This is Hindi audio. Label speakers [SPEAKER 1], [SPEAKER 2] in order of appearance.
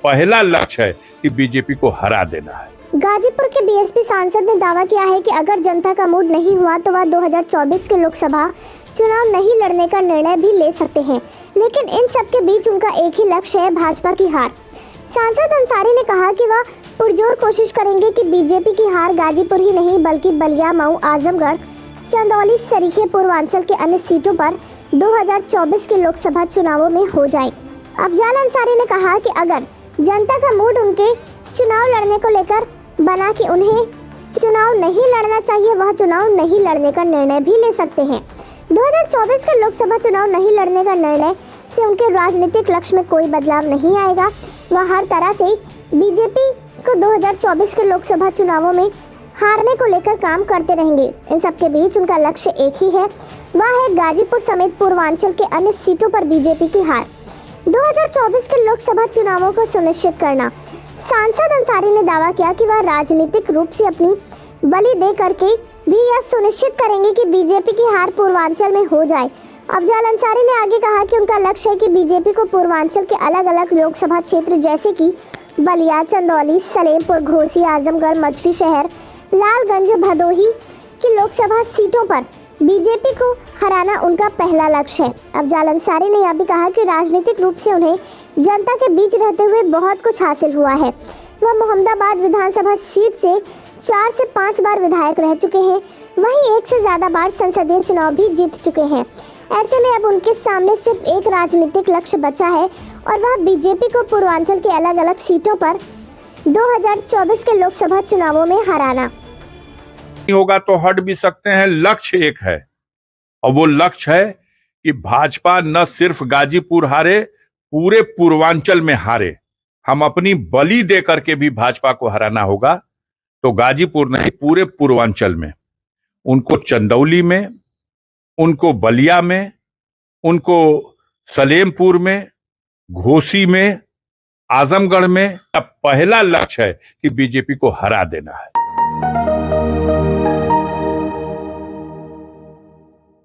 [SPEAKER 1] पहला लक्ष्य है कि बीजेपी को हरा देना है।
[SPEAKER 2] गाजीपुर के बीएसपी सांसद ने दावा किया है कि अगर जनता का मूड नहीं हुआ तो वह 2024 के लोकसभा चुनाव नहीं लड़ने का निर्णय भी ले सकते हैं, लेकिन इन सब के बीच उनका एक ही लक्ष्य है, भाजपा की हार। सांसद अंसारी ने कहा कि वह पुरजोर कोशिश करेंगे कि बीजेपी की हार गाजीपुर ही नहीं बल्कि बलिया, मऊ, आजमगढ़, चंदौली सरीखे पूर्वांचल के अन्य सीटों पर 2024 के लोकसभा चुनावों में हो जाए। अफजाल अंसारी ने कहा कि अगर जनता का मूड उनके चुनाव लड़ने को लेकर बना कि उन्हें चुनाव नहीं लड़ना चाहिए, वह चुनाव नहीं लड़ने का निर्णय भी ले सकते हैं। 2024 के लोकसभा चुनाव नहीं लड़ने का निर्णय से उनके राजनीतिक लक्ष्य में कोई बदलाव नहीं आएगा। वह हर तरह से बीजेपी को 2024 के लोकसभा चुनावों में हारने को लेकर काम करते रहेंगे। इन सबके बीच उनका लक्ष्य एक ही है, वह है गाजीपुर समेत पूर्वांचल के अन्य सीटों पर बीजेपी की हार। 2024 के लोकसभा चुनावों को सुनिश्चित करना। सांसद अंसारी ने दावा किया कि वह राजनीतिक रूप से अपनी बलि दे करके भी यह सुनिश्चित करेंगे कि बीजेपी की हार पूर्वांचल में हो जाए। अफजाल अंसारी ने आगे कहा कि उनका लक्ष्य है कि बीजेपी को पूर्वांचल के अलग अलग लोकसभा क्षेत्र जैसे कि बलिया, चंदौली, सलेमपुर, घोसी, आजमगढ़, मछली शहर, लालगंज, भदोही की लोकसभा सीटों पर बीजेपी को हराना उनका पहला लक्ष्य है। अफजाल अंसारी ने यह भी कहा कि राजनीतिक रूप से उन्हें जनता के बीच रहते हुए बहुत कुछ हासिल हुआ है। वह मोहम्मदाबाद विधानसभा सीट से 4 से 5 बार विधायक रह चुके हैं, वहीं 1 से ज़्यादा बार संसदीय चुनाव भी जीत चुके हैं। ऐसे में अब उनके सामने सिर्फ एक राजनीतिक लक्ष्य बचा है और वह बीजेपी को पूर्वांचल के अलग अलग सीटों पर 2024 के लोकसभा चुनावों में हराना
[SPEAKER 1] होगा तो हट भी सकते हैं। लक्ष्य एक है और वो लक्ष्य है कि भाजपा न सिर्फ गाजीपुर हारे, पूरे पूर्वांचल में हारे। हम अपनी बलि दे करके भी भाजपा को हराना होगा, तो गाजीपुर नहीं पूरे पूर्वांचल में, उनको चंदौली में, उनको बलिया में, उनको सलेमपुर में, घोसी में, आजमगढ़ में। पहला लक्ष्य है कि बीजेपी को हरा देना है।